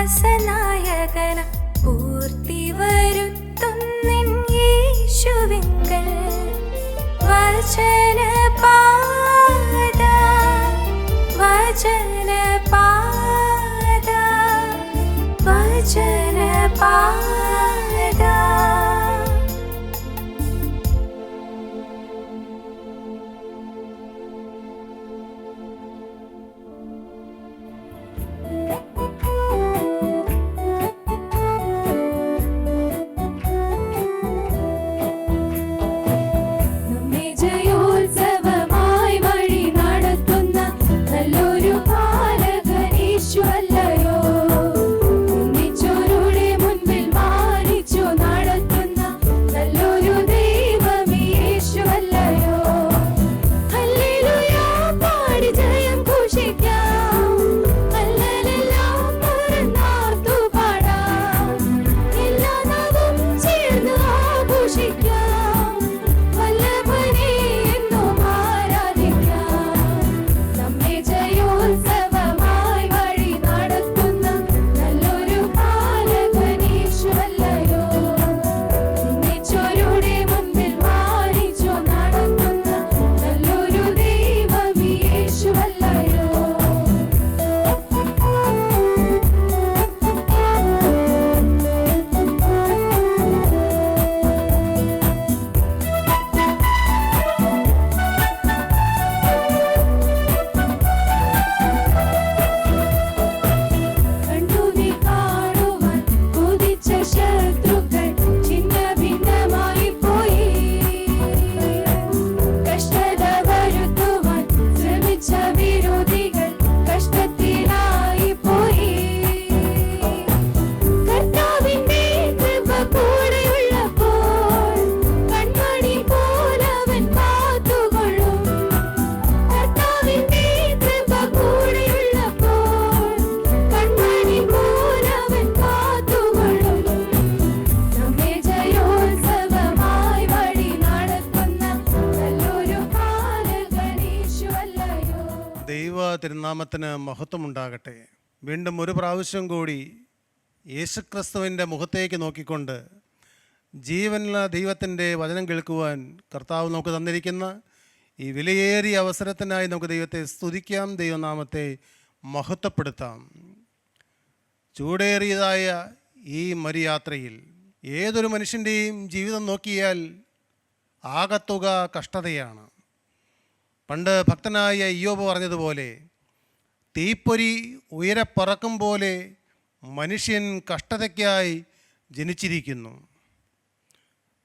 വിശ്വാസനായകന പൂർത്തി വരുത്തുന്നിൻ യേശുവിങ്കൽ വചനപാത വചനപാത വചനപാത. തിരുനാമത്തിന് മഹത്വമുണ്ടാകട്ടെ. വീണ്ടും ഒരു പ്രാവശ്യം കൂടി യേശുക്രിസ്തുവിൻ്റെ മുഖത്തേക്ക് നോക്കിക്കൊണ്ട് ജീവനുള്ള ദൈവത്തിൻ്റെ വചനം കേൾക്കുവാൻ കർത്താവ് നമുക്ക് തന്നിരിക്കുന്ന ഈ വിലയേറിയ അവസരത്തിനായി നമുക്ക് ദൈവത്തെ സ്തുതിക്കാം, ദൈവനാമത്തെ മഹത്വപ്പെടുത്താം. ചൂടേറിയതായ ഈ മരുയാത്രയിൽ ഏതൊരു മനുഷ്യൻ്റെയും ജീവിതം നോക്കിയാൽ ആകത്തുക കഷ്ടതയാണ്. പണ്ട് ഭക്തനായ ഇയ്യോബ് പറഞ്ഞതുപോലെ തീപ്പൊരി ഉയരെ പറക്കും പോലെ മനുഷ്യൻ കഷ്ടതയ്ക്കായി ജനിച്ചിരിക്കുന്നു.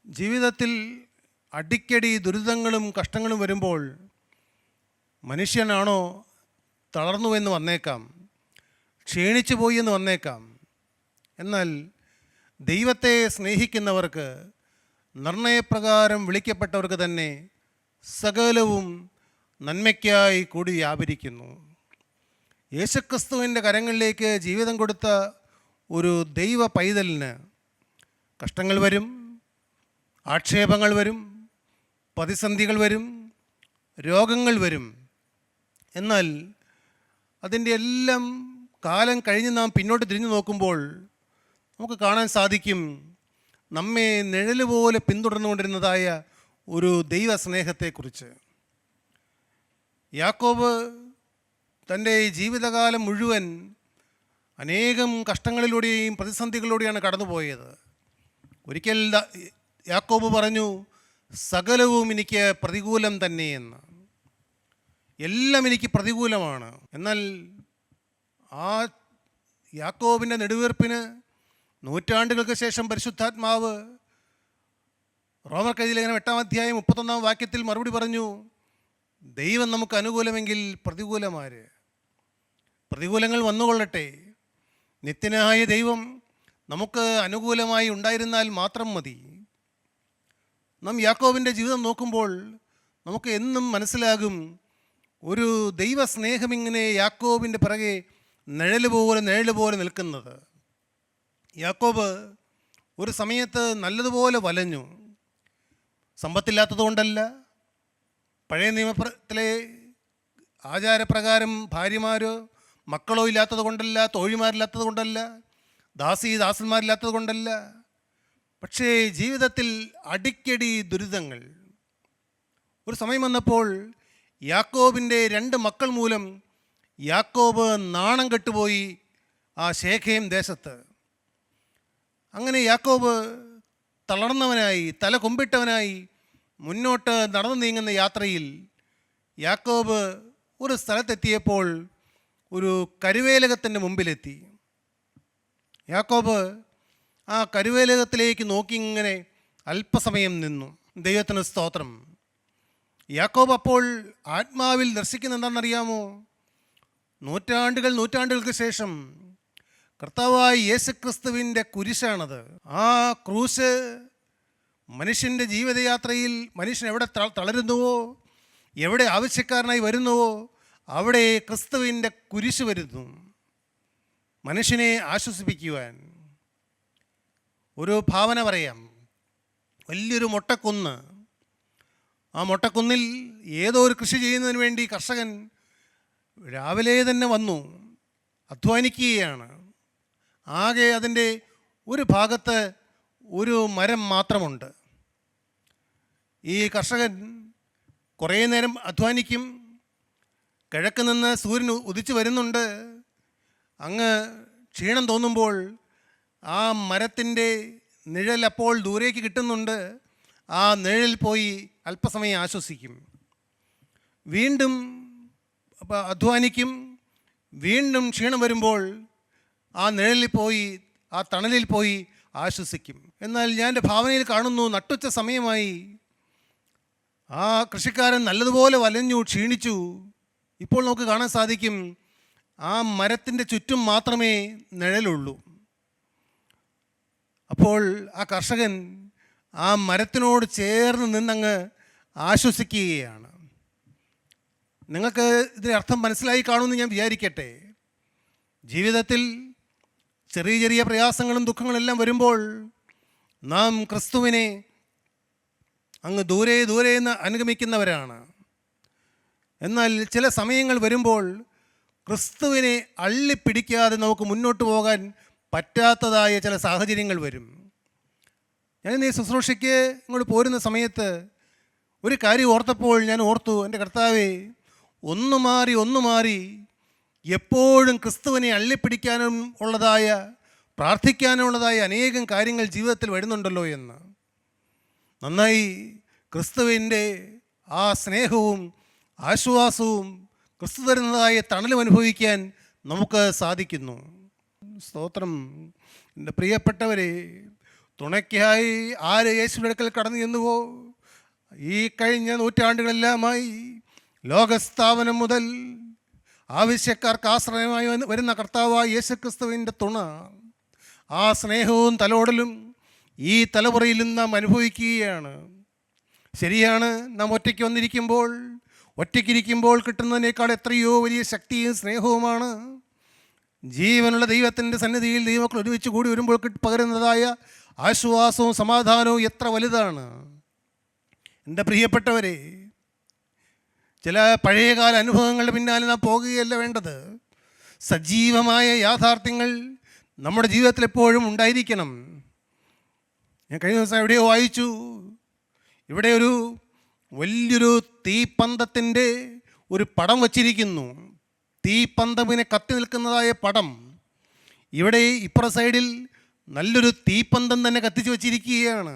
ജീവിതത്തിൽ അടിക്കടി ദുരിതങ്ങളും കഷ്ടങ്ങളും വരുമ്പോൾ മനുഷ്യനാണോ തളർന്നുവെന്ന് വന്നേക്കാം, ക്ഷീണിച്ചു പോയി എന്ന് വന്നേക്കാം. എന്നാൽ ദൈവത്തെ സ്നേഹിക്കുന്നവർക്ക്, നിർണയപ്രകാരം വിളിക്കപ്പെട്ടവർക്ക് തന്നെ സകലവും നന്മയ്ക്കായി കൂടി വ്യാപരിക്കുന്നു. യേശുക്രിസ്തുവിൻ്റെ കരങ്ങളിലേക്ക് ജീവിതം കൊടുത്ത ഒരു ദൈവ പൈതലിന് കഷ്ടങ്ങൾ വരും, ആക്ഷേപങ്ങൾ വരും, പ്രതിസന്ധികൾ വരും, രോഗങ്ങൾ വരും. എന്നാൽ അതിൻ്റെ എല്ലാം കാലം കഴിഞ്ഞ് നാം പിന്നോട്ട് തിരിഞ്ഞു നോക്കുമ്പോൾ നമുക്ക് കാണാൻ സാധിക്കും നമ്മെ നിഴല് പോലെ പിന്തുടർന്നുകൊണ്ടിരുന്നതായ ഒരു ദൈവസ്നേഹത്തെക്കുറിച്ച്. യാക്കോബ് തൻ്റെ ജീവിതകാലം മുഴുവൻ അനേകം കഷ്ടങ്ങളിലൂടെയും പ്രതിസന്ധികളിലൂടെയാണ് കടന്നുപോയത്. ഒരിക്കൽ യാക്കോബ് പറഞ്ഞു, സകലവും എനിക്ക് പ്രതികൂലം തന്നെയെന്ന്. എല്ലാം എനിക്ക് പ്രതികൂലമാണ്. എന്നാൽ ആ യാക്കോബിൻ്റെ നെടുവീർപ്പിന് നൂറ്റാണ്ടുകൾക്ക് ശേഷം പരിശുദ്ധാത്മാവ് റോമർക്കെഴുതിയ ലേഖനം 8-ാം അധ്യായം 31-ാം വാക്യത്തിൽ മറുപടി പറഞ്ഞു, ദൈവം നമുക്ക് അനുകൂലമെങ്കിൽ പ്രതികൂലമാര്? പ്രതികൂലങ്ങൾ വന്നുകൊള്ളട്ടെ, നിത്യനായ ദൈവം നമുക്ക് അനുകൂലമായി ഉണ്ടായിരുന്നാൽ മാത്രം മതി. നാം യാക്കോബിൻ്റെ ജീവിതം നോക്കുമ്പോൾ നമുക്ക് എന്നും മനസ്സിലാകും ഒരു ദൈവസ്നേഹം ഇങ്ങനെ യാക്കോബിൻ്റെ പിറകെ നിഴല് പോലെ നിൽക്കുന്നത്. യാക്കോബ് ഒരു സമയത്ത് നല്ലതുപോലെ വലഞ്ഞു. സമ്പത്തില്ലാത്തതുകൊണ്ടല്ല, പഴയ നിയമത്തിലെ ആചാരപ്രകാരം ഭാര്യമാരോ മക്കളോ ഇല്ലാത്തത് കൊണ്ടല്ല, തോഴിമാരില്ലാത്തത് കൊണ്ടല്ല, ദാസന്മാരില്ലാത്തത് കൊണ്ടല്ല, പക്ഷേ ജീവിതത്തിൽ അടിക്കടി ദുരിതങ്ങൾ. ഒരു സമയം വന്നപ്പോൾ യാക്കോബിൻ്റെ 2 മക്കൾ മൂലം യാക്കോബ് നാണം കെട്ടുപോയി ആ ശേഖേം ദേശത്ത്. അങ്ങനെ യാക്കോബ് തളർന്നവനായി, തല കുമ്പിട്ടവനായി മുന്നോട്ട് നടന്നു നീങ്ങുന്ന യാത്രയിൽ യാക്കോബ് ഒരു സ്ഥലത്തെത്തിയപ്പോൾ ഒരു കരുവേലകത്തിൻ്റെ മുമ്പിലെത്തി. യാക്കോബ് ആ കരുവേലകത്തിലേക്ക് നോക്കി ഇങ്ങനെ അല്പസമയം നിന്നു. ദൈവത്തിന് സ്തോത്രം. യാക്കോബ് അപ്പോൾ ആത്മാവിൽ ദർശിക്കുന്ന എന്താണെന്നറിയാമോ? നൂറ്റാണ്ടുകൾക്ക് ശേഷം കർത്താവായ യേശുക്രിസ്തുവിൻ്റെ കുരിശാണത്. ആ ക്രൂശ് മനുഷ്യൻ്റെ ജീവിതയാത്രയിൽ മനുഷ്യൻ എവിടെ തളരുന്നുവോ, എവിടെ ആവശ്യക്കാരനായി വരുന്നുവോ, അവിടെ ക്രിസ്തുവിൻ്റെ കുരിശ് വരുന്നു മനുഷ്യനെ ആശ്വസിപ്പിക്കുവാൻ. ഒരു ഭാവന പറയാം. വലിയൊരു മൊട്ടക്കുന്ന്. ആ മൊട്ടക്കുന്നിൽ ഏതോ ഒരു കൃഷി ചെയ്യുന്നതിന് വേണ്ടി കർഷകൻ രാവിലെ തന്നെ വന്നു അധ്വാനിക്കുകയാണ്. ആകെ അതിൻ്റെ ഒരു ഭാഗത്ത് ഒരു മരം മാത്രമുണ്ട്. ഈ കർഷകൻ കുറേ നേരം അധ്വാനിക്കും. കിഴക്ക് നിന്ന് സൂര്യൻ ഉദിച്ചു വരുന്നുണ്ട്. അങ്ങ് ക്ഷീണം തോന്നുമ്പോൾ ആ മരത്തിൻ്റെ നിഴൽ അപ്പോൾ ദൂരേക്ക് കിട്ടുന്നുണ്ട്. ആ നിഴലിൽ പോയി അല്പസമയം ആശ്വസിക്കും. വീണ്ടും അധ്വാനിക്കും. വീണ്ടും ക്ഷീണം വരുമ്പോൾ ആ നിഴലിൽ പോയി, ആ തണലിൽ പോയി ആശ്വസിക്കും. എന്നാൽ ഞാൻ എൻ്റെ ഭാവനയിൽ കാണുന്നു, നട്ടുച്ച സമയമായി. ആ കൃഷിക്കാരൻ നല്ലതുപോലെ വലഞ്ഞു, ക്ഷീണിച്ചു. ഇപ്പോൾ നമുക്ക് കാണാൻ സാധിക്കും ആ മരത്തിൻ്റെ ചുറ്റും മാത്രമേ നിഴലുള്ളൂ. അപ്പോൾ ആ കർഷകൻ ആ മരത്തിനോട് ചേർന്ന് നിന്നങ്ങ് ആശ്വസിക്കുകയാണ്. നിങ്ങൾക്ക് ഇതിൻ്റെ അർത്ഥം മനസ്സിലായി കാണുമെന്ന് ഞാൻ വിചാരിക്കട്ടെ. ജീവിതത്തിൽ ചെറിയ ചെറിയ പ്രയാസങ്ങളും ദുഃഖങ്ങളെല്ലാം വരുമ്പോൾ നാം ക്രിസ്തുവിനെ അങ്ങ് ദൂരെ നിന്ന് അനുഗമിക്കുന്നവരാണ്. എന്നാൽ ചില സമയങ്ങൾ വരുമ്പോൾ ക്രിസ്തുവിനെ അള്ളിപ്പിടിക്കാതെ നമുക്ക് മുന്നോട്ട് പോകാൻ പറ്റാത്തതായ ചില സാഹചര്യങ്ങൾ വരും. ഞാൻ ഈ ശുശ്രൂഷയ്ക്ക് ഇങ്ങോട്ട് പോരുന്ന സമയത്ത് ഒരു കാര്യം ഓർത്തപ്പോൾ ഞാൻ ഓർത്തു, എൻ്റെ കർത്താവേ, ഒന്നു മാറി എപ്പോഴും ക്രിസ്തുവിനെ അള്ളിപ്പിടിക്കാനും ഉള്ളതായ, പ്രാർത്ഥിക്കാനുള്ളതായ അനേകം കാര്യങ്ങൾ ജീവിതത്തിൽ വരുന്നുണ്ടല്ലോ എന്ന്. നന്നായി ക്രിസ്തുവിൻ്റെ ആ സ്നേഹവും ആശ്വാസവും ക്രിസ്തു തരുന്നതായ തണലും അനുഭവിക്കാൻ നമുക്ക് സാധിക്കുന്നു. സ്തോത്രം. എൻ്റെ പ്രിയപ്പെട്ടവരെ, തുണയ്ക്കായി ആര് യേശുവിൻ്റെ അടുക്കൽ കടന്നു ചെന്നുവോ? ഈ കഴിഞ്ഞ നൂറ്റാണ്ടുകളെല്ലാമായി ലോകസ്ഥാപനം മുതൽ ആവശ്യക്കാർക്ക് ആശ്രയമായി വരുന്ന കർത്താവായ യേശുക്രിസ്തുവിൻ്റെ തുണ, ആ സ്നേഹവും തലോടലും ഈ തലമുറയിൽ നാം അനുഭവിക്കുകയാണ്. ശരിയാണ്, നാം ഒറ്റയ്ക്കിരിക്കുമ്പോൾ കിട്ടുന്നതിനേക്കാൾ എത്രയോ വലിയ ശക്തിയും സ്നേഹവുമാണ് ജീവനുള്ള ദൈവത്തിൻ്റെ സന്നിധിയിൽ ദൈവമക്കൾ ഒരുമിച്ച് കൂടി വരുമ്പോൾ പകരുന്നതായ ആശ്വാസവും സമാധാനവും എത്ര വലുതാണ്. എൻ്റെ പ്രിയപ്പെട്ടവരെ, ചില പഴയകാല അനുഭവങ്ങളുടെ പിന്നാലെ നാം പോകുകയല്ല വേണ്ടത്. സജീവമായ യാഥാർത്ഥ്യങ്ങൾ നമ്മുടെ ജീവിതത്തിൽ എപ്പോഴും ഉണ്ടായിരിക്കണം. ഞാൻ കഴിഞ്ഞ ദിവസം എവിടെയോ വായിച്ചു, ഇവിടെ ഒരു വലിയൊരു തീപ്പന്തത്തിൻ്റെ ഒരു പടം വച്ചിരിക്കുന്നു. തീപ്പന്തമിനെ കത്തി നിൽക്കുന്നതായ പടം. ഇവിടെ ഇപ്പുറ സൈഡിൽ നല്ലൊരു തീപ്പന്തം തന്നെ കത്തിച്ച് വച്ചിരിക്കുകയാണ്.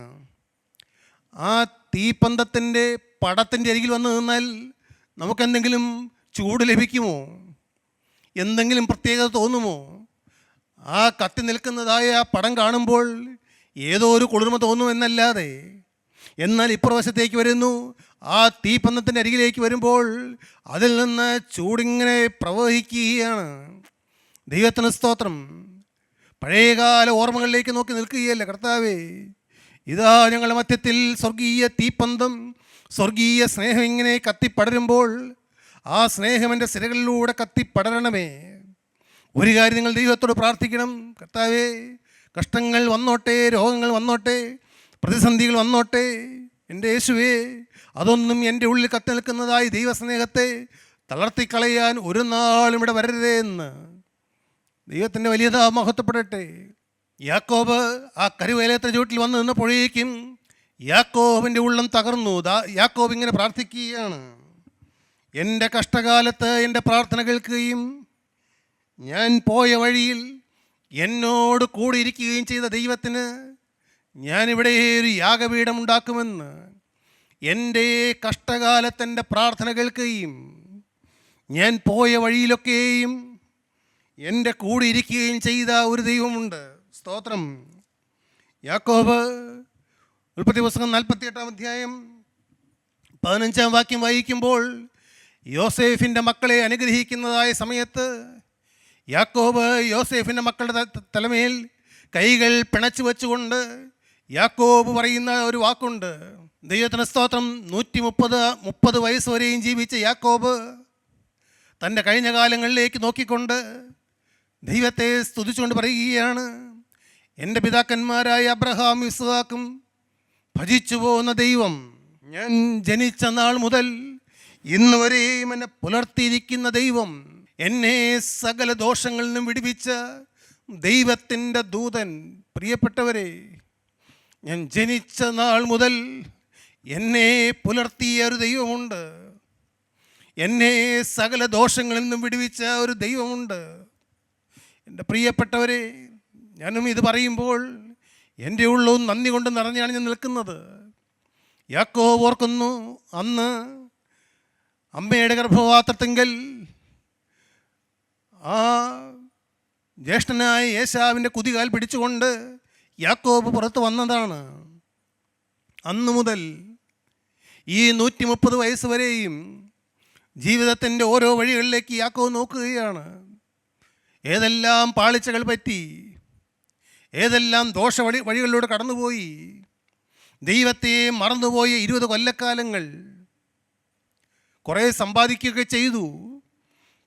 ആ തീപ്പന്തത്തിൻ്റെ പടത്തിൻ്റെ അരികിൽ വന്ന് നിന്നാൽ നമുക്കെന്തെങ്കിലും ചൂട് ലഭിക്കുമോ? എന്തെങ്കിലും പ്രത്യേകത തോന്നുമോ? ആ കത്തി നിൽക്കുന്നതായ ആ പടം കാണുമ്പോൾ ഏതോ ഒരു കുളിർമ തോന്നുമെന്നല്ലാതെ. എന്നാൽ ഇപ്പുറവശത്തേക്ക് വരുന്നു, ആ തീപ്പന്തത്തിൻ്റെ അരികിലേക്ക് വരുമ്പോൾ അതിൽ നിന്ന് ചൂടിങ്ങനെ പ്രവഹിക്കുകയാണ്. ദൈവത്തിന് സ്തോത്രം. പഴയകാല ഓർമ്മകളിലേക്ക് നോക്കി നിൽക്കുകയല്ല കർത്താവേ, ഇതാ ഞങ്ങളുടെ മധ്യത്തിൽ സ്വർഗീയ തീപ്പന്തം, സ്വർഗീയ സ്നേഹം ഇങ്ങനെ കത്തിപ്പടരുമ്പോൾ ആ സ്നേഹം എൻ്റെ സിരകളിലൂടെ കത്തിപ്പടരണമേ. ഒരു കാര്യം നിങ്ങൾ ദൈവത്തോട് പ്രാർത്ഥിക്കണം. കർത്താവേ, കഷ്ടങ്ങൾ വന്നോട്ടെ, രോഗങ്ങൾ വന്നോട്ടെ, പ്രതിസന്ധികൾ വന്നോട്ടെ, എൻ്റെ യേശുവേ, അതൊന്നും എൻ്റെ ഉള്ളിൽ കത്തി നിൽക്കുന്നതായി ദൈവസ്നേഹത്തെ തളർത്തിക്കളയാൻ ഒരു നാളും ഇവിടെ വരരുതേ എന്ന്. ദൈവത്തിൻ്റെ വലിയതാ മഹത്വപ്പെടട്ടെ. യാക്കോബ് ആ കരുവേലത്തിന് ചുവട്ടിൽ വന്ന് നിന്നപ്പോഴേക്കും യാക്കോബിൻ്റെ ഉള്ളം തകർന്നു. യാക്കോബ് ഇങ്ങനെ പ്രാർത്ഥിക്കുകയാണ്: എൻ്റെ കഷ്ടകാലത്ത് എൻ്റെ പ്രാർത്ഥന കേൾക്കുകയും ഞാൻ പോയ വഴിയിൽ എന്നോട് കൂടി ഇരിക്കുകയും ചെയ്ത ദൈവത്തിന് ഞാനിവിടെ ഒരു യാഗപീഠം ഉണ്ടാക്കുമെന്ന്, എൻ്റെ കഷ്ടകാലത്തെൻ്റെ പ്രാർത്ഥന കേൾക്കുകയും ഞാൻ പോയ വഴിയിലൊക്കെയും എൻ്റെ കൂടെ ഇരിക്കുകയും ചെയ്ത ഒരു ദൈവമുണ്ട്. സ്തോത്രം. യാക്കോബ് ഉൽപ്പത്തി പുസ്തകം 48-ാം അധ്യായം 15-ാം വാക്യം വായിക്കുമ്പോൾ യോസേഫിൻ്റെ മക്കളെ അനുഗ്രഹിക്കുന്നതായ സമയത്ത് യാക്കോബ് യോസേഫിൻ്റെ മക്കളുടെ തലമേൽ കൈകൾ പിണച്ചു വെച്ചുകൊണ്ട് യാക്കോബ് പറയുന്ന ഒരു വാക്കുണ്ട്. ദൈവത്തിന് സ്തോത്രം. 130 വയസ്സ് വരെയും ജീവിച്ച യാക്കോബ് തൻ്റെ കഴിഞ്ഞ കാലങ്ങളിലേക്ക് നോക്കിക്കൊണ്ട് ദൈവത്തെ സ്തുതിച്ചുകൊണ്ട് പറയുകയാണ്: എൻ്റെ പിതാക്കന്മാരായ അബ്രഹാം ഇസ്ഹാക്കും ഭജിച്ചു പോകുന്ന ദൈവം, ഞാൻ ജനിച്ച നാൾ മുതൽ ഇന്ന് വരെയും എന്നെ പുലർത്തിയിരിക്കുന്ന ദൈവം, എന്നെ സകല ദോഷങ്ങളിൽ നിന്നും വിടുവിച്ച ദൈവത്തിൻ്റെ ദൂതൻ. പ്രിയപ്പെട്ടവരെ, ഞാൻ ജനിച്ച നാൾ മുതൽ എന്നെ പുലർത്തിയ ഒരു ദൈവമുണ്ട്. എന്നെ സകല ദോഷങ്ങളിൽ നിന്നും വിടുവിച്ച ഒരു ദൈവമുണ്ട്. എൻ്റെ പ്രിയപ്പെട്ടവരെ, ഞാനും ഇത് പറയുമ്പോൾ എൻ്റെ ഉള്ളവും നന്ദി കൊണ്ട് നിറഞ്ഞാണ് ഞാൻ നിൽക്കുന്നത്. യാക്കോബ് ഓർക്കുന്നു, അന്ന് അമ്മയുടെ ഗർഭപാത്രത്തിങ്കൽ ആ ജ്യേഷ്ഠനായ ഏശാവിൻ്റെ കുതികാൽ പിടിച്ചുകൊണ്ട് യാക്കോബ് പുറത്ത് വന്നതാണ്. അന്നു മുതൽ ഈ 130 വയസ്സ് വരെയും ജീവിതത്തിൻ്റെ ഓരോ വഴികളിലേക്ക് യാക്കോബ് നോക്കുകയാണ്. ഏതെല്ലാം പാളിച്ചകൾ പറ്റി, ഏതെല്ലാം വഴികളിലൂടെ കടന്നുപോയി, ദൈവത്തെ മറന്നുപോയ 20 കൊല്ലക്കാലങ്ങൾ. കുറേ സമ്പാദിക്കുകയൊക്കെ ചെയ്തു,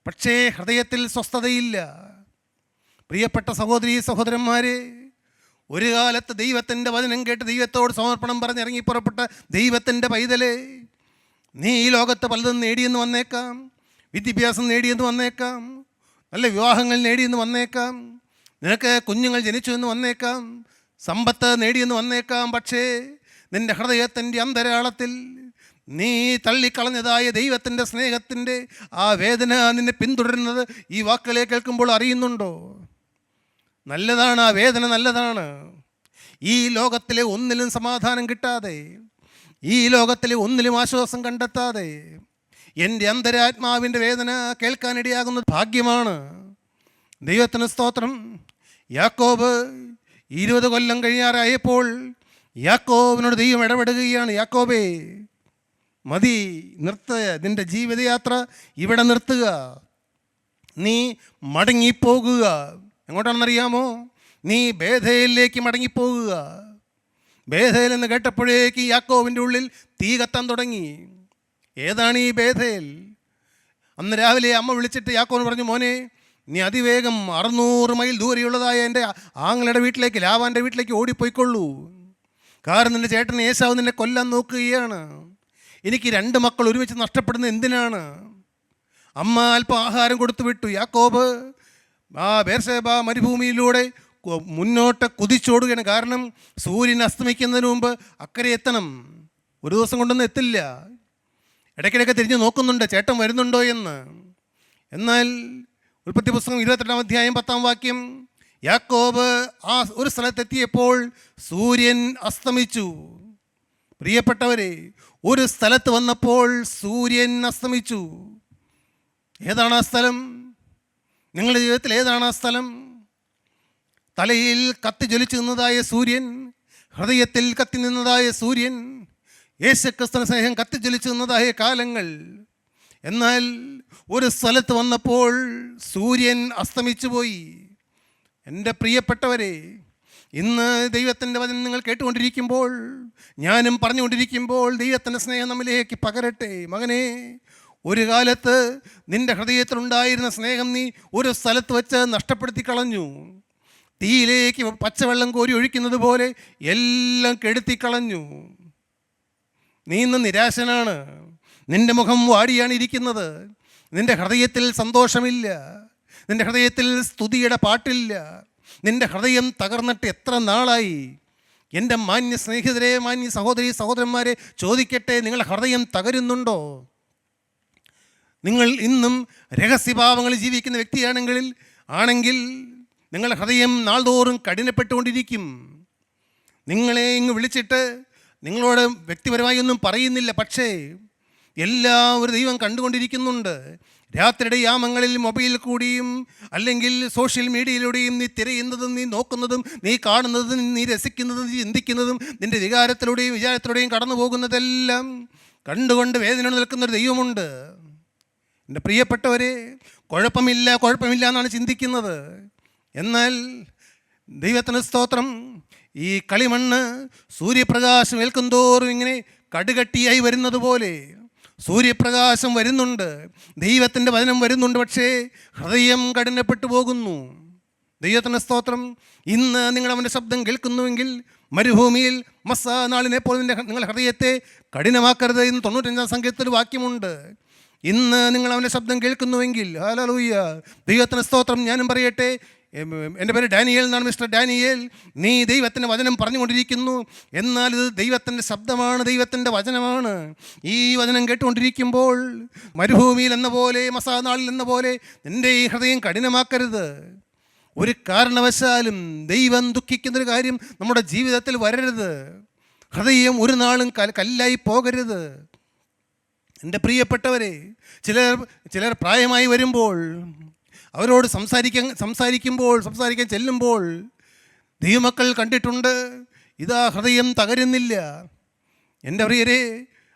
പക്ഷേ ഹൃദയത്തിൽ സ്വസ്ഥതയില്ല. പ്രിയപ്പെട്ട സഹോദരീ സഹോദരന്മാരെ, ഒരു കാലത്ത് ദൈവത്തിൻ്റെ വചനം കേട്ട് ദൈവത്തോട് സമർപ്പണം പറഞ്ഞിറങ്ങി പുറപ്പെട്ട ദൈവത്തിൻ്റെ പൈതലെ, നീ ഈ ലോകത്ത് പലതും നേടിയെന്ന് വന്നേക്കാം, വിദ്യാഭ്യാസം നേടിയെന്ന് വന്നേക്കാം, നല്ല വിവാഹങ്ങൾ നേടിയെന്ന് വന്നേക്കാം, നിനക്ക് കുഞ്ഞുങ്ങൾ ജനിച്ചു എന്ന് വന്നേക്കാം, സമ്പത്ത് നേടിയെന്ന് വന്നേക്കാം. പക്ഷേ നിൻ്റെ ഹൃദയത്തിൻ്റെ അന്തരാളത്തിൽ നീ തള്ളിക്കളഞ്ഞതായ ദൈവത്തിൻ്റെ സ്നേഹത്തിൻ്റെ ആ വേദന നിന്നെ പിന്തുടരുന്നത് ഈ വാക്കുകളെ കേൾക്കുമ്പോൾ അറിയുന്നുണ്ടോ? നല്ലതാണ്, ആ വേദന നല്ലതാണ്. ഈ ലോകത്തിലെ ഒന്നിലും സമാധാനം കിട്ടാതെ, ഈ ലോകത്തിലെ ഒന്നിലും ആശ്വാസം കണ്ടെത്താതെ എൻ്റെ അന്തരാത്മാവിൻ്റെ വേദന കേൾക്കാനിടയാകുന്നത് ഭാഗ്യമാണ്. ദൈവത്തിന് സ്തോത്രം. യാക്കോബ് 20 കൊല്ലം കഴിയാറായപ്പോൾ യാക്കോബിനോട് ദൈവം ഇടപെടുകയാണ്: യാക്കോബേ, മതി, നിർത്തുക, നിൻ്റെ ജീവിതയാത്ര ഇവിടെ നിർത്തുക, നീ മടങ്ങിപ്പോകുക. എങ്ങോട്ടാണെന്നറിയാമോ? നീ ബേഥേലിലേക്ക് മടങ്ങിപ്പോകുക. ബേഥേൽ എന്ന് കേട്ടപ്പോഴേക്ക് യാക്കോബിൻ്റെ ഉള്ളിൽ തീ കത്താൻ തുടങ്ങി. ഏതാണ് ഈ ബേഥേൽ? അന്ന് രാവിലെ അമ്മ വിളിച്ചിട്ട് യാക്കോബ് പറഞ്ഞു: മോനെ, നീ അതിവേഗം 600 മൈൽ ദൂരെയുള്ളതായ എൻ്റെ ആങ്ങളുടെ വീട്ടിലേക്ക്, ലാവാൻ്റെ വീട്ടിലേക്ക് ഓടിപ്പോയിക്കൊള്ളൂ. കാരണം നിൻ്റെ ചേട്ടൻ ഏശാവ് നിന്നെ കൊല്ലാൻ നോക്കുകയാണ്. എനിക്ക് 2 മക്കൾ ഒരുമിച്ച് നഷ്ടപ്പെടുന്നത് എന്തിനാണ്? അമ്മ അല്പം ആഹാരം കൊടുത്തു വിട്ടു. യാക്കോബ് ആ ബേർശേബ മരുഭൂമിയിലൂടെ മുന്നോട്ട് കുതിച്ചോടുകയാണ്. കാരണം സൂര്യൻ അസ്തമിക്കുന്നതിന് മുമ്പ് അക്കരെ എത്തണം. ഒരു ദിവസം കൊണ്ടൊന്നും എത്തില്ല. ഇടയ്ക്കിടയ്ക്ക് തിരിഞ്ഞ് നോക്കുന്നുണ്ട് ചേട്ടൻ വരുന്നുണ്ടോ എന്ന്. എന്നാൽ ഉൽപ്പത്തി പുസ്തകം 22-ാം അധ്യായം 10-ാം വാക്യം, യാക്കോബ് ആ ഒരു സ്ഥലത്തെത്തിയപ്പോൾ സൂര്യൻ അസ്തമിച്ചു. പ്രിയപ്പെട്ടവരെ, ഒരു സ്ഥലത്ത് വന്നപ്പോൾ സൂര്യൻ അസ്തമിച്ചു. ഏതാണ് ആ സ്ഥലം? നിങ്ങളുടെ ജീവിതത്തിൽ ഏതാണ് ആ സ്ഥലം? തലയിൽ കത്തി ജ്വലിച്ചു നിന്നതായ സൂര്യൻ, ഹൃദയത്തിൽ കത്തി നിന്നതായ സൂര്യൻ, യേശുക്രിസ്തുവിന്റെ സ്നേഹം കത്തി ജ്വലിച്ചു നിന്നതായ കാലങ്ങൾ. എന്നാൽ ഒരു സ്ഥലത്ത് വന്നപ്പോൾ സൂര്യൻ അസ്തമിച്ചു പോയി. എൻ്റെ പ്രിയപ്പെട്ടവരെ, ഇന്ന് ദൈവത്തിൻ്റെ വചനം നിങ്ങൾ കേട്ടുകൊണ്ടിരിക്കുമ്പോൾ, ഞാനും പറഞ്ഞുകൊണ്ടിരിക്കുമ്പോൾ ദൈവത്തിൻ്റെ സ്നേഹം നമ്മിലേക്ക് പകരട്ടെ. മകനെ, ഒരു കാലത്ത് നിൻ്റെ ഹൃദയത്തിലുണ്ടായിരുന്ന സ്നേഹം നീ ഒരു സ്ഥലത്ത് വെച്ച് നഷ്ടപ്പെടുത്തി കളഞ്ഞു. തീയിലേക്ക് പച്ചവെള്ളം കോരി ഒഴിക്കുന്നത് പോലെ എല്ലാം കെടുത്തിക്കളഞ്ഞു. നീ ഇന്ന് നിരാശനാണ്. നിൻ്റെ മുഖം വാടിയാണ് ഇരിക്കുന്നത്. നിൻ്റെ ഹൃദയത്തിൽ സന്തോഷമില്ല. നിൻ്റെ ഹൃദയത്തിൽ സ്തുതിയുടെ പാട്ടില്ല. നിൻ്റെ ഹൃദയം തകർന്നിട്ട് എത്ര നാളായി? എൻ്റെ മാന്യ സ്നേഹിതരെ, മാന്യ സഹോദരി സഹോദരന്മാരെ, ചോദിക്കട്ടെ, നിങ്ങളുടെ ഹൃദയം തകരുന്നുണ്ടോ? നിങ്ങൾ ഇന്നും രഹസ്യഭാവങ്ങളിൽ ജീവിക്കുന്ന വ്യക്തിയാണെങ്കിൽ നിങ്ങളുടെ ഹൃദയം നാൾതോറും കഠിനപ്പെട്ടുകൊണ്ടിരിക്കും. നിങ്ങളെ ഇങ്ങ് വിളിച്ചിട്ട് നിങ്ങളോട് വ്യക്തിപരമായി ഒന്നും പറയുന്നില്ല, പക്ഷേ എല്ലാവരും ദൈവം കണ്ടുകൊണ്ടിരിക്കുന്നുണ്ട്. രാത്രിയുടെ യാമങ്ങളിൽ മൊബൈലിൽ കൂടിയും അല്ലെങ്കിൽ സോഷ്യൽ മീഡിയയിലൂടെയും നീ തിരയുന്നതും നീ നോക്കുന്നതും നീ കാണുന്നതും നീ രസിക്കുന്നതും നീ ചിന്തിക്കുന്നതും നിൻ്റെ വികാരത്തിലൂടെയും വിചാരത്തിലൂടെയും കടന്നു പോകുന്നതെല്ലാം കണ്ടുകൊണ്ട് വേദന നിൽക്കുന്നൊരു ദൈവമുണ്ട്. എൻ്റെ പ്രിയപ്പെട്ടവരെ, കുഴപ്പമില്ല എന്നാണ് ചിന്തിക്കുന്നത്. എന്നാൽ ദൈവത്തിന് സ്തോത്രം, ഈ കളിമണ്ണ് സൂര്യപ്രകാശം ഏൽക്കുന്തോറും ഇങ്ങനെ കടുകട്ടിയായി വരുന്നത് പോലെ സൂര്യപ്രകാശം വരുന്നുണ്ട്, ദൈവത്തിൻ്റെ വചനം വരുന്നുണ്ട്, പക്ഷേ ഹൃദയം കഠിനപ്പെട്ടു പോകുന്നു. ദൈവത്തിൻ്റെ സ്തോത്രം, ഇന്ന് നിങ്ങൾ അവൻ്റെ ശബ്ദം കേൾക്കുന്നുവെങ്കിൽ മരുഭൂമിയിൽ മസ്സാ നാളിനെ പോലെ നിങ്ങളുടെ ഹൃദയത്തെ കഠിനമാക്കരുത് എന്ന് 95-ാം സങ്കീർത്തനത്തിൽ വാക്യമുണ്ട്. ഇന്ന് നിങ്ങൾ അവൻ്റെ ശബ്ദം കേൾക്കുന്നുവെങ്കിൽ, ഹല്ലേലൂയ, ദൈവത്തിൻ്റെ സ്തോത്രം. ഞാനും പറയട്ടെ, എൻ്റെ പേര് ഡാനിയേൽ എന്നാണ്, മിസ്റ്റർ ഡാനിയേൽ. നീ ദൈവത്തിൻ്റെ വചനം പറഞ്ഞുകൊണ്ടിരിക്കുന്നു, എന്നാൽ ഇത് ദൈവത്തിൻ്റെ ശബ്ദമാണ്, ദൈവത്തിൻ്റെ വചനമാണ്. ഈ വചനം കേട്ടുകൊണ്ടിരിക്കുമ്പോൾ മരുഭൂമിയിൽ എന്ന പോലെ മസാനാളിൽ എന്ന പോലെ നിൻ്റെ ഈ ഹൃദയം കഠിനമാക്കരുത്. ഒരു കാരണവശാലും ദൈവം ദുഃഖിക്കുന്നൊരു കാര്യം നമ്മുടെ ജീവിതത്തിൽ വരരുത്. ഹൃദയം ഒരു നാളും കല്ലായി പോകരുത്. എൻ്റെ പ്രിയപ്പെട്ടവരെ, ചിലർ പ്രായമായി വരുമ്പോൾ അവരോട് സംസാരിക്കാൻ ചെല്ലുമ്പോൾ ദൈവമക്കൾ കണ്ടിട്ടുണ്ട്, ഇതാ ഹൃദയം തകരുന്നില്ല. എൻ്റെ പ്രിയരെ,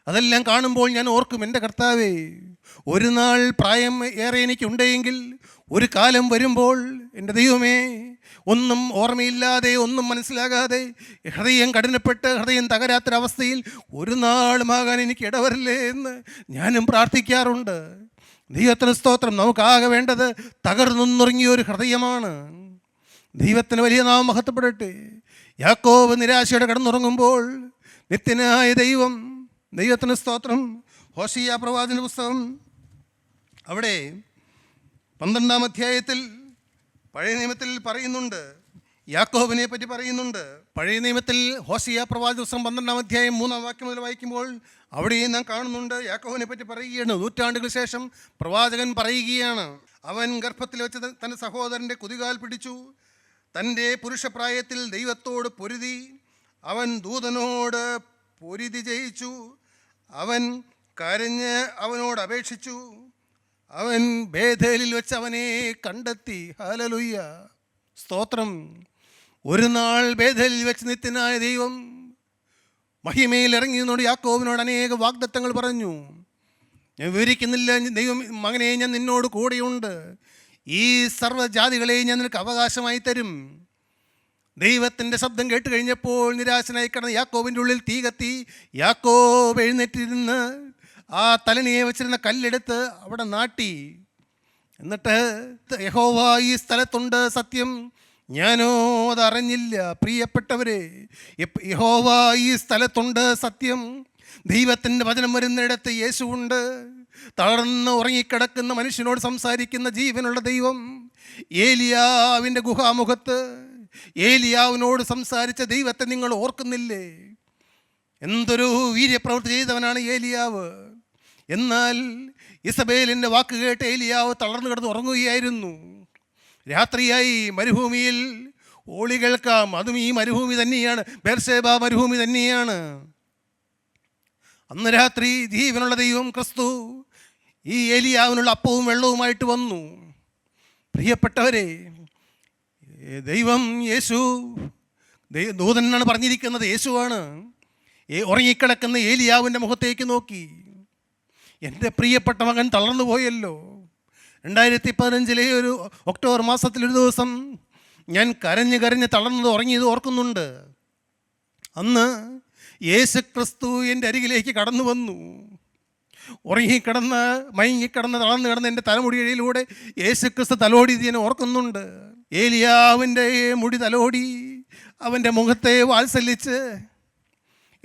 അതെല്ലാം കാണുമ്പോൾ ഞാൻ ഓർക്കും, എൻ്റെ കർത്താവേ, ഒരു നാൾ പ്രായം ഏറെ എനിക്കുണ്ടെങ്കിൽ ഒരു കാലം വരുമ്പോൾ എൻ്റെ ദൈവമേ, ഒന്നും ഓർമ്മയില്ലാതെ ഒന്നും മനസ്സിലാകാതെ ഹൃദയം കഠിനപ്പെട്ട് ഹൃദയം തകരാത്തൊരവസ്ഥയിൽ ഒരു നാളുമാകാൻ എനിക്ക് ഇടവരില്ലേ എന്ന് ഞാനും പ്രാർത്ഥിക്കാറുണ്ട്. ദൈവത്തിന് സ്തോത്രം. നമുക്കാകെ വേണ്ടത് തകർന്നുറങ്ങിയ ഒരു ഹൃദയമാണ്. ദൈവത്തിന് വലിയ നാമം മഹത്വപ്പെടട്ടെ. യാക്കോബ് നിരാശയോടെ കിടന്നുറങ്ങുമ്പോൾ നിത്യനായ ദൈവത്തിന് സ്തോത്രം. ഹോശയ്യ പ്രവാചകന്റെ പുസ്തകം അവിടെ 12-ാം അധ്യായത്തിൽ പഴയ നിയമത്തിൽ പറയുന്നുണ്ട്, യാക്കോബിനെ പറ്റി പറയുന്നുണ്ട്. പഴയ നിയമത്തിൽ ഹോശയ്യ പ്രവാചക പുസ്തകം 12-ാം അധ്യായം 3-ാം വാക്യം മുതൽ വായിക്കുമ്പോൾ അവിടെയും നാം കാണുന്നുണ്ട്, യാക്കോബിനെ പറ്റി പറയുകയാണ്. നൂറ്റാണ്ടുകൾക്ക് ശേഷം പ്രവാചകൻ പറയുകയാണ്, അവൻ ഗർഭത്തിൽ വെച്ച് തൻ്റെ സഹോദരൻ്റെ കുതികാൽ പിടിച്ചു, തൻ്റെ പുരുഷപ്രായത്തിൽ ദൈവത്തോട് പൊരുതി, അവൻ ദൂതനോട് പൊരുതി ജയിച്ചു, അവൻ കരഞ്ഞ് അവനോട് അപേക്ഷിച്ചു, അവൻ ബേഥേലിൽ വെച്ച് അവനെ കണ്ടെത്തി. ഹല്ലേലൂയ, സ്തോത്രം. ഒരു നാൾ ബേഥേലിൽ വെച്ച് നിത്യനായ ദൈവം മഹിമയിൽ ഇറങ്ങിയതിനോട് യാക്കോബിനോട് അനേക വാഗ്ദത്തങ്ങൾ പറഞ്ഞു. ഞാൻ വിവരിക്കുന്നില്ല. ദൈവം, മകനെ, ഞാൻ നിന്നോട് കൂടെയുണ്ട്, ഈ സർവ്വജാതികളെ ഞാൻ നിനക്ക് അവകാശമായി തരും. ദൈവത്തിൻ്റെ ശബ്ദം കേട്ട് കഴിഞ്ഞപ്പോൾ നിരാശനായി കിടന്ന യാക്കോബിൻ്റെ ഉള്ളിൽ തീ കത്തി. യാക്കോബ് എഴുന്നേറ്റിരുന്ന് ആ തലണിയെ വെച്ചിരുന്ന കല്ലെടുത്ത് അവിടെ നാട്ടി. എന്നിട്ട് യഹോവ ഈ സ്ഥലത്തുണ്ട്, സത്യം, ഞാനോ അതറിഞ്ഞില്ല. പ്രിയപ്പെട്ടവരെ, യഹോവ ഈ സ്ഥലത്തുണ്ട്, സത്യം. ദൈവത്തിൻ്റെ വചനം വരുന്നിടത്ത് യേശുവുണ്ട്. തളർന്ന് ഉറങ്ങിക്കിടക്കുന്ന മനുഷ്യനോട് സംസാരിക്കുന്ന ജീവനുള്ള ദൈവം. ഏലിയാവിൻ്റെ ഗുഹാമുഖത്ത് ഏലിയാവിനോട് സംസാരിച്ച ദൈവത്തെ നിങ്ങൾ ഓർക്കുന്നില്ലേ? എന്തൊരു വീര്യപ്രവൃത്തി ചെയ്തവനാണ് ഏലിയാവ്. എന്നാൽ ഇസബേലിൻ്റെ വാക്ക് കേട്ട് ഏലിയാവ് തളർന്നു കിടന്ന് ഉറങ്ങുകയായിരുന്നു. രാത്രിയായി മരുഭൂമിയിൽ ഓളി കേൾക്കാം. അതും ഈ മരുഭൂമി തന്നെയാണ്, ബേർശേബ മരുഭൂമി തന്നെയാണ്. അന്ന് രാത്രി ജീവനുള്ള ദൈവം ക്രിസ്തു ഈ ഏലിയാവിനുള്ള അപ്പവും വെള്ളവുമായിട്ട് വന്നു. പ്രിയപ്പെട്ടവരെ, ദൈവം യേശു, ദൂതൻ എന്നാണ് പറഞ്ഞിരിക്കുന്നത്, യേശുവാണ്. ഉറങ്ങിക്കിടക്കുന്ന ഏലിയാവിൻ്റെ മുഖത്തേക്ക് നോക്കി, എൻ്റെ പ്രിയപ്പെട്ട മകൻ തളർന്നു പോയല്ലോ. 2015 ഒരു ഒക്ടോബർ മാസത്തിലൊരു ദിവസം ഞാൻ കരഞ്ഞ് തളർന്നത് ഉറങ്ങിയത് ഓർക്കുന്നുണ്ട്. അന്ന് യേശു ക്രിസ്തു എൻ്റെ അരികിലേക്ക് കടന്നു വന്നു. മയങ്ങിക്കിടന്ന് തളർന്നു കിടന്ന് എൻ്റെ തലമുടിയിലൂടെ യേശു ക്രിസ്തു തലോടിയത് ഞാൻ ഓർക്കുന്നുണ്ട്. ഏലിയാവിൻ്റെ മുടി തലോടി അവൻ്റെ മുഖത്തെ വാത്സല്യിച്ച്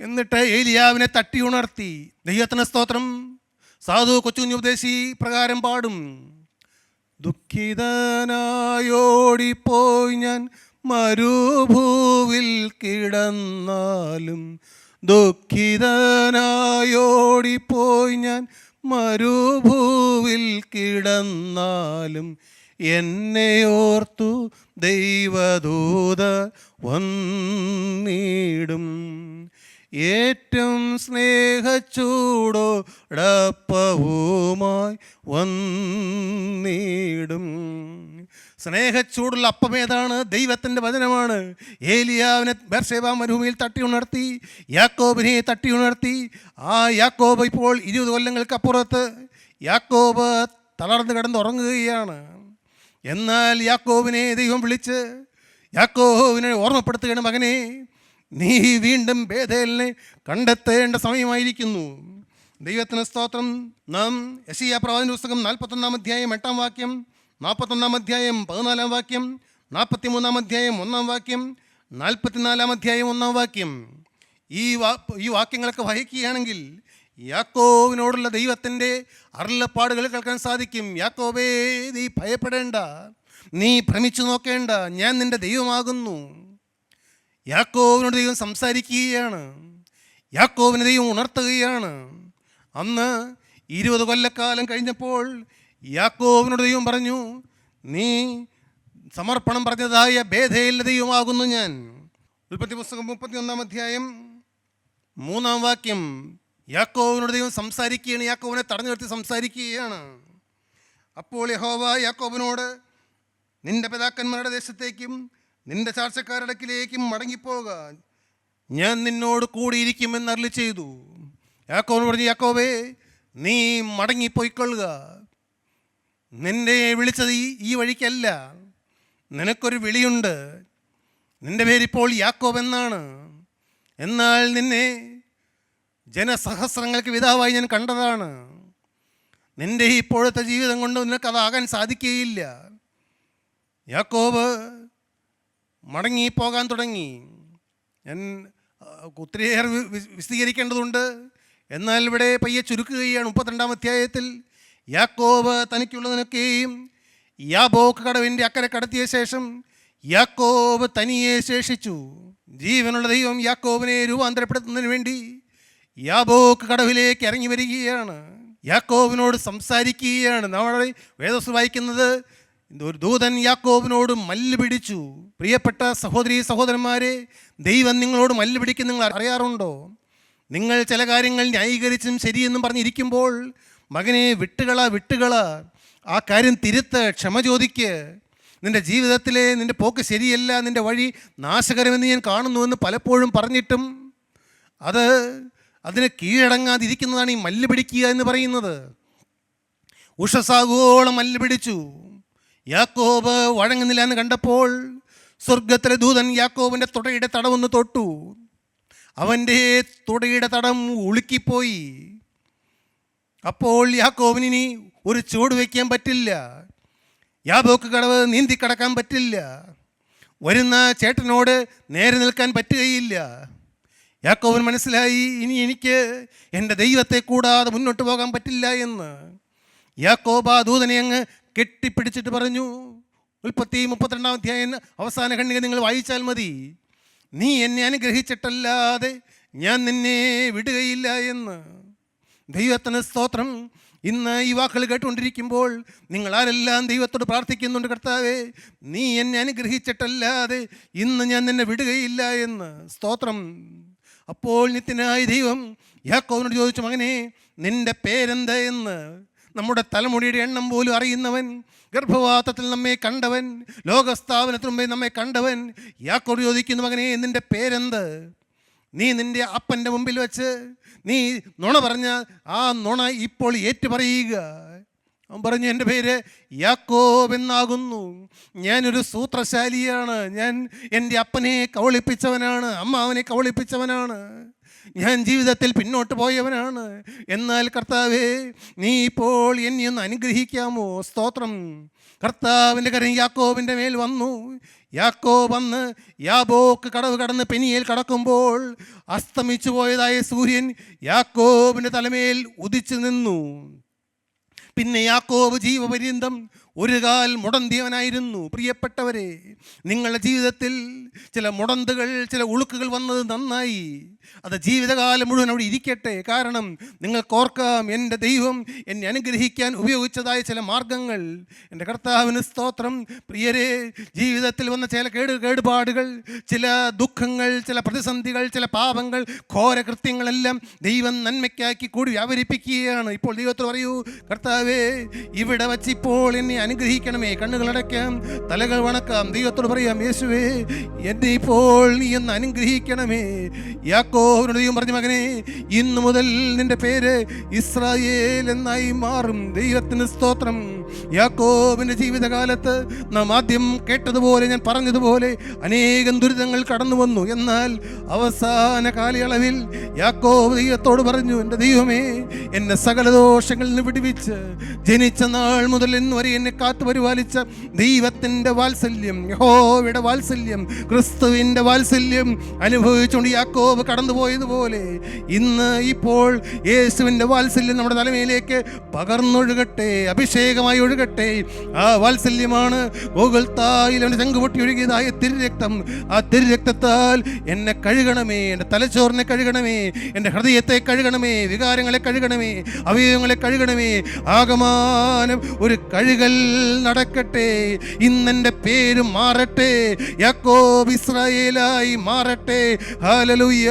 എന്നിട്ട് ഏലിയാവിനെ തട്ടി ഉണർത്തി. ദൈവത്തിന് സ്തോത്രം. സാധു കൊച്ചുകുഞ്ഞുപദേശി പ്രകാരം പാടും, ദുഃഖിതനായോടിപ്പോയി ഞാൻ മരുഭൂവിൽ കിടന്നാലും, ദുഃഖിതനായോടിപ്പോയി ഞാൻ മരുഭൂവിൽ കിടന്നാലും, എന്നെ ഓർത്തു ദൈവദൂത വന്നിടും. ഏറ്റവും സ്നേഹച്ചൂടോടപ്പവുമായി വന്നിടും. സ്നേഹച്ചൂടുള്ള അപ്പം ഏതാണ്? ദൈവത്തിൻ്റെ വചനമാണ്. ഏലിയാവിനെ ബേർശേബ മരുഭൂമിയിൽ തട്ടി ഉണർത്തി, യാക്കോബിനെ തട്ടി ഉണർത്തി. ആ യാക്കോബ് ഇപ്പോൾ 20 കൊല്ലങ്ങൾക്കപ്പുറത്ത് യാക്കോബ് തളർന്ന് കിടന്നുറങ്ങുകയാണ്. എന്നാൽ യാക്കോബിനെ ദൈവം വിളിച്ച് യാക്കോബിനെ ഓർമ്മപ്പെടുത്തുകയാണ്, മകനെ, നീ വീണ്ടും ബേഥേലിനെ കണ്ടെത്തേണ്ട സമയമായിരിക്കുന്നു. ദൈവത്തിന് സ്തോത്രം. നാം യെശയ്യാ പ്രവാചകന്റെ പുസ്തകം 41-ാം അധ്യായം 8-ാം വാക്യം, 41-ാം അധ്യായം 14-ാം വാക്യം, 43-ാം അധ്യായം 1-ാം വാക്യം, 44-ാം അധ്യായം 1-ാം വാക്യം, ഈ വാക്യങ്ങളൊക്കെ വഹിക്കുകയാണെങ്കിൽ യാക്കോബിനോടുള്ള ദൈവത്തിൻ്റെ അരുളപ്പാടുകൾ കേൾക്കാൻ സാധിക്കും. യാക്കോബേ, നീ ഭയപ്പെടേണ്ട, നീ ഭ്രമിച്ചു നോക്കേണ്ട, ഞാൻ നിൻ്റെ ദൈവമാകുന്നു. യാക്കോബിനോട് ദൈവം സംസാരിക്കുകയാണ്, യാക്കോബിനെ ദൈവം ഉണർത്തുകയാണ്. അന്ന് 20 കൊല്ലക്കാലം കഴിഞ്ഞപ്പോൾ യാക്കോബിനോട് ദൈവം പറഞ്ഞു, നീ സമർപ്പണം പറഞ്ഞതായ ബേഥേലിലെ ദൈവമാകുന്നു ഞാൻ. ഉൽപ്പത്തി പുസ്തകം 31-ാം അധ്യായം 3-ാം വാക്യം, യാക്കോബിനോട് ദൈവം സംസാരിക്കുകയാണ്, യാക്കോബിനെ തടഞ്ഞു നിർത്തി സംസാരിക്കുകയാണ്. അപ്പോൾ യഹോവ യാക്കോബിനോട്, നിന്റെ പിതാക്കന്മാരുടെ ദേശത്തേക്കും നിന്റെ ചാർച്ചക്കാരുടെ അടുക്കിലേക്കും മടങ്ങിപ്പോക, ഞാൻ നിന്നോട് കൂടിയിരിക്കുമെന്ന് അരുളി ചെയ്തു. യാക്കോബിനോട് പറഞ്ഞു, യാക്കോബേ, നീ മടങ്ങിപ്പോയിക്കൊള്ളുക. നിന്നെ വിളിച്ചത് ഈ വഴിക്കല്ല, നിനക്കൊരു വിളിയുണ്ട്. നിന്റെ പേരിപ്പോൾ യാക്കോബ് എന്നാണ്. എന്നാൽ നിന്നെ ജനസഹസ്രങ്ങൾക്ക് പിതാവായി ഞാൻ കണ്ടതാണ്. നിന്റെ ഇപ്പോഴത്തെ ജീവിതം കൊണ്ട് നിനക്കതാകാൻ സാധിക്കുകയില്ല. യാക്കോബ് മടങ്ങിപ്പോകാൻ തുടങ്ങി. ഞാൻ ഒത്തിരിയേറെ വിശദീകരിക്കേണ്ടതുണ്ട്, എന്നാൽ ഇവിടെ പയ്യെ ചുരുക്കുകയാണ്. 32-ാം അധ്യായത്തിൽ യാക്കോബ് തനിക്കുള്ളതിനൊക്കെയും യാബോക്ക് കടവിൻ്റെ അക്കരെ കടത്തിയ ശേഷം യാക്കോബ് തനിയെ ശേഷിച്ചു. ജീവനുള്ള ദൈവം യാക്കോബിനെ രൂപാന്തരപ്പെടുത്തുന്നതിന് വേണ്ടി യാബോക്ക് കടവിലേക്ക് ഇറങ്ങി വരികയാണ്, യാക്കോബിനോട് സംസാരിക്കുകയാണ്. നമ്മുടെ വേദപുസ്തകം വായിക്കുന്നത്, ഒരു ദൂതൻ യാക്കോബിനോട് മല്ല് പിടിച്ചു. പ്രിയപ്പെട്ട സഹോദരീ സഹോദരന്മാരെ, ദൈവം നിങ്ങളോട് മല്ല് പിടിക്കും നിങ്ങൾ അറിയാറുണ്ടോ? നിങ്ങൾ ചില കാര്യങ്ങൾ ന്യായീകരിച്ചും ശരിയെന്നും പറഞ്ഞിരിക്കുമ്പോൾ, മകനെ, വിട്ടുകള, ആ കാര്യം തിരുത്ത്, ക്ഷമ ചോദിക്ക്. നിൻ്റെ ജീവിതത്തിലെ നിൻ്റെ പോക്ക് ശരിയല്ല, നിൻ്റെ വഴി നാശകരമെന്ന് ഞാൻ കാണുന്നുവെന്ന് പലപ്പോഴും പറഞ്ഞിട്ടും അതിന് കീഴടങ്ങാതിരിക്കുന്നതാണ് ഈ മല്ല് പിടിക്കുക എന്ന് പറയുന്നത്. ഉഷസാകുവോളം മല്ല് പിടിച്ചു. യാക്കോബ് വഴങ്ങുന്നില്ല എന്ന് കണ്ടപ്പോൾ സ്വർഗത്തിലെ ദൂതൻ യാക്കോബിൻ്റെ തുടയുടെ തടമൊന്ന് തൊട്ടു. അവൻ്റെ തുടയുടെ തടം ഉളുക്കിപ്പോയി. അപ്പോൾ യാക്കോബിനി ഒരു ചുവട് വയ്ക്കാൻ പറ്റില്ല, യാബോക്ക് കടവ് നീന്തിക്കടക്കാൻ പറ്റില്ല, വരുന്ന ചേട്ടനോട് നേരെ നിൽക്കാൻ പറ്റുകയില്ല. യാക്കോബിന് മനസ്സിലായി, ഇനി എനിക്ക് എൻ്റെ ദൈവത്തെ കൂടാതെ മുന്നോട്ട് പോകാൻ പറ്റില്ല എന്ന്. യാക്കോബ് ആ ദൂതനെ അങ്ങ് കെട്ടിപ്പിടിച്ചിട്ട് പറഞ്ഞു, ഉൽപ്പത്തി 32-ാം അധ്യായം അവസാന ഖണ്ഡിക നിങ്ങൾ വായിച്ചാൽ മതി, നീ എന്നെ അനുഗ്രഹിച്ചിട്ടല്ലാതെ ഞാൻ നിന്നെ വിടുകയില്ല എന്ന്. ദൈവത്തിന് സ്തോത്രം. ഇന്ന് ഈ വാക്കുകൾ കേട്ടുകൊണ്ടിരിക്കുമ്പോൾ നിങ്ങളാരെല്ലാം ദൈവത്തോട് പ്രാർത്ഥിക്കുന്നുണ്ട്, കർത്താവേ, നീ എന്നെ അനുഗ്രഹിച്ചിട്ടല്ലാതെ ഇന്ന് ഞാൻ നിന്നെ വിടുകയില്ല എന്ന്. സ്തോത്രം. അപ്പോൾ നിത്യനായ ദൈവം യാക്കോബിനോട് ചോദിച്ചു, മകനെ, നിൻ്റെ പേരെന്താ എന്ന്. നമ്മുടെ തലമുടിയുടെ എണ്ണം പോലും അറിയുന്നവൻ, ഗർഭവാതത്തിൽ നമ്മെ കണ്ടവൻ, ലോകസ്ഥാപനത്തിന് മുമ്പേ നമ്മെ കണ്ടവൻ യാക്കോബ് ചോദിക്കുന്നു, മകനെ, നിൻ്റെ പേരെന്ത്? നീ നിൻ്റെ അപ്പൻ്റെ മുമ്പിൽ വെച്ച് നീ നുണ പറഞ്ഞ ആ നുണ ഇപ്പോൾ ഏറ്റുപറയുക. അവൻ പറഞ്ഞു, എൻ്റെ പേര് യാക്കോബ് എന്നാകുന്നു, ഞാനൊരു സൂത്രശാലിയാണ്, ഞാൻ എൻ്റെ അപ്പനെ കവളിപ്പിച്ചവനാണ്, അമ്മാവനെ കവളിപ്പിച്ചവനാണ്, ഞാൻ ജീവിതത്തിൽ പിന്നോട്ട് പോയവനാണ്. എന്നാൽ കർത്താവേ, നീ ഇപ്പോൾ എന്നെ ഒന്ന് അനുഗ്രഹിക്കാമോ? സ്തോത്രം. കർത്താവിൻ്റെ കരം യാക്കോബിൻ്റെ മേൽ വന്നു. യാക്കോബ് വന്ന് യാബോക്ക് കടവ് കടന്ന് പെനിയേൽ കടക്കുമ്പോൾ അസ്തമിച്ചു പോയതായ സൂര്യൻ യാക്കോബിൻ്റെ തലമേൽ ഉദിച്ചു നിന്നു. പിന്നെ യാക്കോബ് ജീവപര്യന്തം ഒരു കാൽ മുടന്തിയവനായിരുന്നു. പ്രിയപ്പെട്ടവരെ, നിങ്ങളുടെ ജീവിതത്തിൽ ചില മുടന്തുകൾ, ചില ഉളുക്കുകൾ വന്നത് നന്നായി. അത് ജീവിതകാലം മുഴുവൻ അവിടെ ഇരിക്കട്ടെ. കാരണം നിങ്ങൾക്ക് ഓർക്കാം, എൻ്റെ ദൈവം എന്നെ അനുഗ്രഹിക്കാൻ ഉപയോഗിച്ചതായ ചില മാർഗങ്ങൾ. എൻ്റെ കർത്താവിന് സ്തോത്രം. പ്രിയരെ, ജീവിതത്തിൽ വന്ന ചില കേടുപാടുകൾ, ചില ദുഃഖങ്ങൾ, ചില പ്രതിസന്ധികൾ, ചില പാപങ്ങൾ, ഘോരകൃത്യങ്ങളെല്ലാം ദൈവം നന്മയ്ക്കാക്കി കൂടി വ്യാപരിപ്പിക്കുകയാണ്. ഇപ്പോൾ ദൈവത്തോട് പറയൂ, കർത്താവേ, ഇവിടെ വച്ച് ഇപ്പോൾ എന്നെ അനുഗ്രഹിക്കണമേ. കണ്ണുകളടയ്ക്കാം, തലകൾ വണക്കാം, ദൈവത്തോട് പറയാം, യേശുവേ, എന്നെ ഇപ്പോൾ നീ ഒന്ന് അനുഗ്രഹിക്കണമേ. യാക്കോബിനോട് ദൈവം പറഞ്ഞു, മകനെ, ഇന്നു മുതൽ നിന്റെ പേര് ഇസ്രായേൽ എന്നായി മാറും. ദൈവത്തിന് സ്തോത്രം. യാക്കോബിൻ്റെ ജീവിതകാലത്ത് നാം ആദ്യം കേട്ടതുപോലെ, ഞാൻ പറഞ്ഞതുപോലെ അനേകം ദുരിതങ്ങൾ കടന്നു വന്നു. എന്നാൽ അവസാന കാലയളവിൽ യാക്കോബ് ദൈവത്തോട് പറഞ്ഞു, എൻ്റെ ദൈവമേ, എന്നെ സകല ദോഷങ്ങളിൽ നിന്ന് വിടുവിച്ച് ജനിച്ച നാൾ മുതൽ ഇന്ന് വരെ എന്നെ കാത്തു പരിപാലിച്ച ദൈവത്തിൻ്റെ വാത്സല്യം, യഹോവയുടെ വാത്സല്യം, ക്രിസ്തുവിൻ്റെ വാത്സല്യം അനുഭവിച്ചുകൊണ്ട് യാക്കോബ് കടന്നുപോയതുപോലെ ഇന്ന് ഇപ്പോൾ യേശുവിൻ്റെ വാത്സല്യം നമ്മുടെ തലമേലേക്ക് പകർന്നൊഴുകട്ടെ, അഭിഷേകമായി ഒഴുകട്ടെ. ആ വാത്സല്യമാണ് ഗോകുൽത്തായിൽ അവൻ്റെ ചങ്കുപൊട്ടി ഒഴുകിയതായ തിരുരക്തം. ആ തിരുരക്തത്താൽ എന്നെ കഴുകണമേ, എൻ്റെ തലച്ചോറിനെ കഴുകണമേ, എൻ്റെ ഹൃദയത്തെ കഴുകണമേ, വികാരങ്ങളെ കഴുകണമേ, അവയവങ്ങളെ കഴുകണമേ. ആകമാനം ഒരു കഴുകൽ നടക്കട്ടെ. ഇന്നെൻ്റെ പേര് മാറട്ടെ, യാക്കോബ് ഇസ്രായേലായി മാറട്ടെ. ഹല്ലേലൂയ.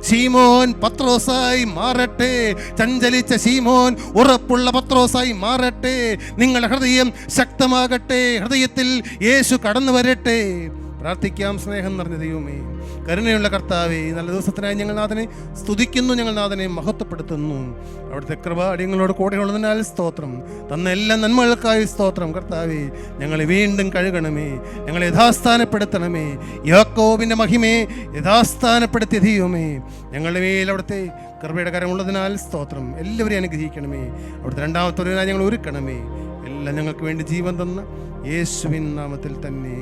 ശീമോൻ പത്രോസായി മാറട്ടെ. ചഞ്ചലിച്ച ശീമോൻ ഉറപ്പുള്ള പത്രോസായി മാറട്ടെ. നിങ്ങളുടെ ഹൃദയം ശക്തമാകട്ടെ. ഹൃദയത്തിൽ യേശു കടന്നു വരട്ടെ. പ്രാർത്ഥിക്കാം. സ്നേഹം നിറഞ്ഞ ദൈവമേ, കരുണയുള്ള കർത്താവേ, നല്ല ദിവസത്തിനായി ഞങ്ങൾ നാഥനെ സ്തുതിക്കുന്നു, ഞങ്ങൾ നാഥനെ മഹത്വപ്പെടുത്തുന്നു. അവിടുത്തെ കൃപ അടിയങ്ങളോട് കൂടെ ഉള്ളതിനാൽ സ്തോത്രം. തന്ന എല്ലാ നന്മകൾക്കായി സ്തോത്രം. കർത്താവേ, ഞങ്ങളെ വീണ്ടും കഴുകണമേ, ഞങ്ങളെ യഥാസ്ഥാനപ്പെടുത്തണമേ. യാക്കോബിൻ്റെ മഹിമയെ യഥാസ്ഥാനപ്പെടുത്തിയ ദൈവമേ, ഞങ്ങളുടെ മേൽ അവിടുത്തെ കൃപയുടെ കരമുള്ളതിനാൽ സ്തോത്രം. എല്ലാവരെയും അനുഗ്രഹിക്കണമേ. അവിടുത്തെ രണ്ടാമത്തെ ഞങ്ങൾ ഒരുക്കണമേ. എല്ലാം ഞങ്ങൾക്ക് വേണ്ടി ജീവൻ തന്ന യേശുവിൻ നാമത്തിൽ തന്നെ.